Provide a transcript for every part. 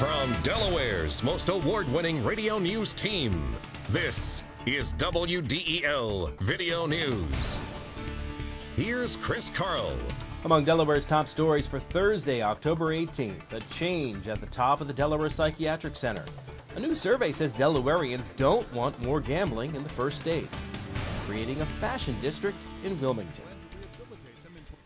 From Delaware's most award-winning radio news team, this is WDEL Video News. Here's Chris Carl. Among Delaware's top stories for Thursday, October 18th, a change at the top of the Delaware Psychiatric Center. A new survey says Delawareans don't want more gambling in the first state, creating a fashion district in Wilmington.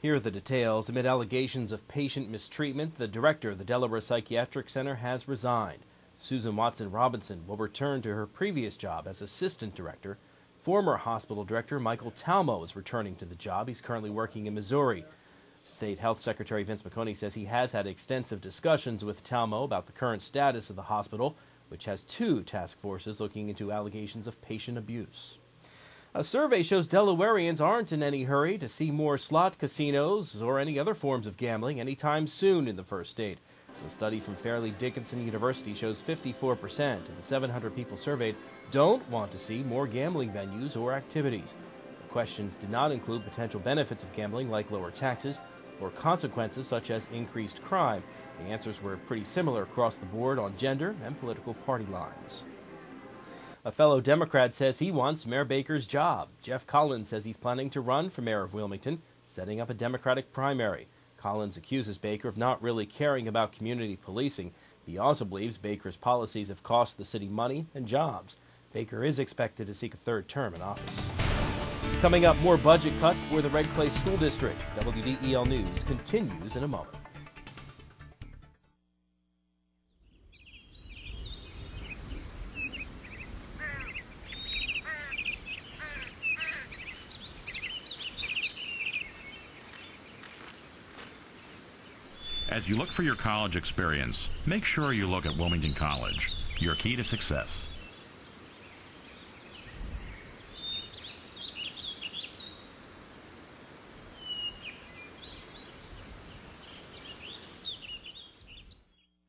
Here are the details. Amid allegations of patient mistreatment, the director of the Delaware Psychiatric Center has resigned. Susan Watson Robinson will return to her previous job as assistant director. Former hospital director Michael Talmo is returning to the job. He's currently working in Missouri. State Health Secretary Vince McConey says he has had extensive discussions with Talmo about the current status of the hospital, which has 2 task forces looking into allegations of patient abuse. A survey shows Delawareans aren't in any hurry to see more slot casinos or any other forms of gambling anytime soon in the first state. A study from Fairleigh Dickinson University shows 54% of the 700 people surveyed don't want to see more gambling venues or activities. The questions did not include potential benefits of gambling like lower taxes or consequences such as increased crime. The answers were pretty similar across the board on gender and political party lines. A fellow Democrat says he wants Mayor Baker's job. Jeff Collins says he's planning to run for mayor of Wilmington, setting up a Democratic primary. Collins accuses Baker of not really caring about community policing. He also believes Baker's policies have cost the city money and jobs. Baker is expected to seek a 3rd term in office. Coming up, more budget cuts for the Red Clay School District. WDEL News continues in a moment. As you look for your college experience, make sure you look at Wilmington College, your key to success.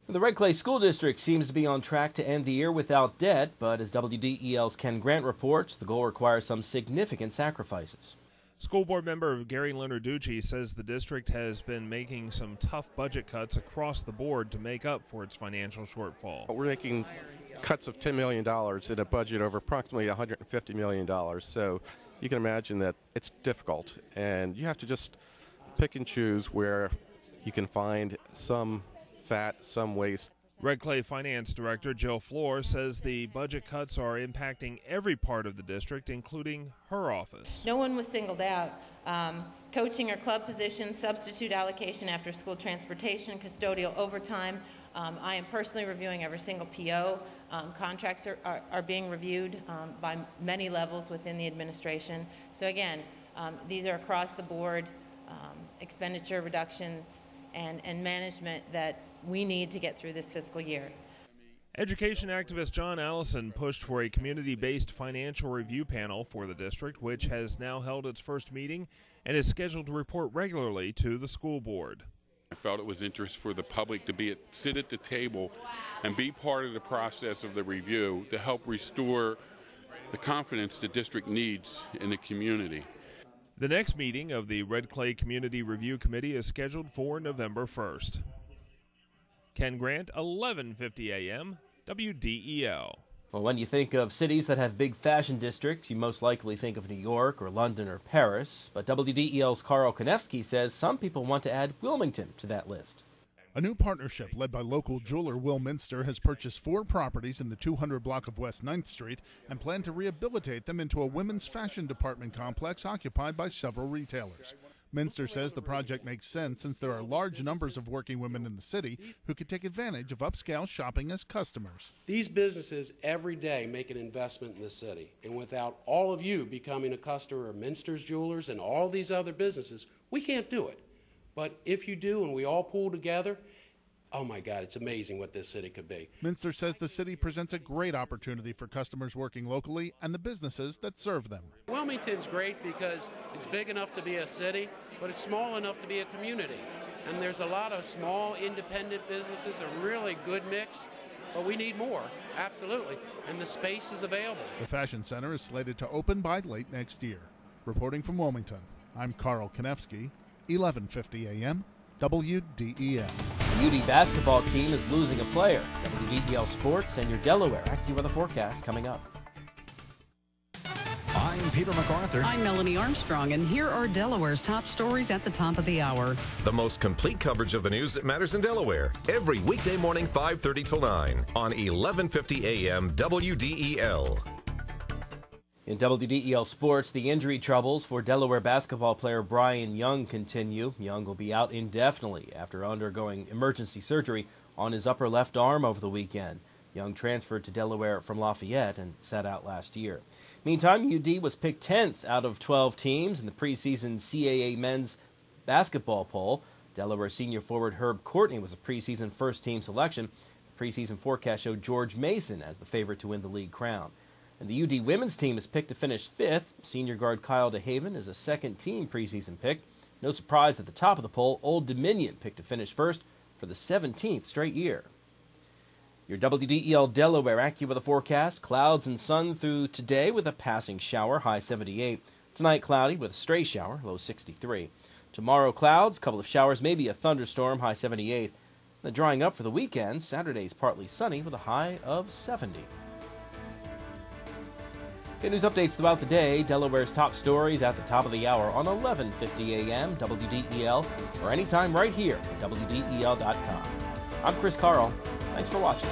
The Red Clay School District seems to be on track to end the year without debt, but as WDEL's Ken Grant reports, the goal requires some significant sacrifices. School board member Gary Leonarducci says the district has been making some tough budget cuts across the board to make up for its financial shortfall. We're making cuts of $10 million in a budget over approximately $150 million. So you can imagine that it's difficult, and you have to just pick and choose where you can find some fat, some waste. Red Clay Finance Director Jill Floor says the budget cuts are impacting every part of the district, including her office. No one was singled out. Coaching or club positions, substitute allocation after school transportation, custodial overtime. I am personally reviewing every single PO. Contracts are being reviewed by many levels within the administration. So again, these are across the board expenditure reductions and management that we need to get through this fiscal year. Education activist John Allison pushed for a community-based financial review panel for the district, which has now held its first meeting and is scheduled to report regularly to the school board. I felt it was interest for the public to sit at the table and be part of the process of the review to help restore the confidence the district needs in the community. The next meeting of the Red Clay Community Review Committee is scheduled for November 1st. Ken Grant, 1150 AM, WDEL. Well, when you think of cities that have big fashion districts, you most likely think of New York or London or Paris. But WDEL's Carl Konevsky says some people want to add Wilmington to that list. A new partnership led by local jeweler Will Minster has purchased 4 properties in the 200 block of West 9th Street and plan to rehabilitate them into a women's fashion department complex occupied by several retailers. Minster says the project makes sense since there are large numbers of working women in the city who could take advantage of upscale shopping as customers. These businesses every day make an investment in the city, and without all of you becoming a customer of Minster's Jewelers and all these other businesses, we can't do it. But if you do and we all pull together, oh my God, it's amazing what this city could be. Minster says the city presents a great opportunity for customers working locally and the businesses that serve them. Wilmington's great because it's big enough to be a city, but it's small enough to be a community. And there's a lot of small independent businesses, a really good mix, but we need more, absolutely. And the space is available. The Fashion Center is slated to open by late next year. Reporting from Wilmington, I'm Carl Konevsky, 1150 AM, WDEL. The UD basketball team is losing a player. WDEL Sports and your Delaware AccuWeather forecast coming up. I'm Peter MacArthur. I'm Melanie Armstrong, and here are Delaware's top stories at the top of the hour. The most complete coverage of the news that matters in Delaware. Every weekday morning, 5:30 till 9 on 1150 AM WDEL. In WDEL Sports, the injury troubles for Delaware basketball player Brian Young continue. Young will be out indefinitely after undergoing emergency surgery on his upper left arm over the weekend. Young transferred to Delaware from Lafayette and sat out last year. Meantime, UD was picked 10th out of 12 teams in the preseason CAA men's basketball poll. Delaware senior forward Herb Courtney was a preseason first-team selection. The preseason forecast showed George Mason as the favorite to win the league crown. And the UD women's team is picked to finish 5th. Senior guard Kyle DeHaven is a second-team preseason pick. No surprise at the top of the poll, Old Dominion picked to finish first for the 17th straight year. Your WDEL Delaware AccuWeather forecast, clouds and sun through today with a passing shower, high 78. Tonight, cloudy with a stray shower, low 63. Tomorrow, clouds, couple of showers, maybe a thunderstorm, high 78. Then drying up for the weekend, Saturday's partly sunny with a high of 70. Get news updates throughout the day, Delaware's top stories at the top of the hour on 1150 AM WDEL, or anytime right here at WDEL.com. I'm Chris Carl. Thanks for watching.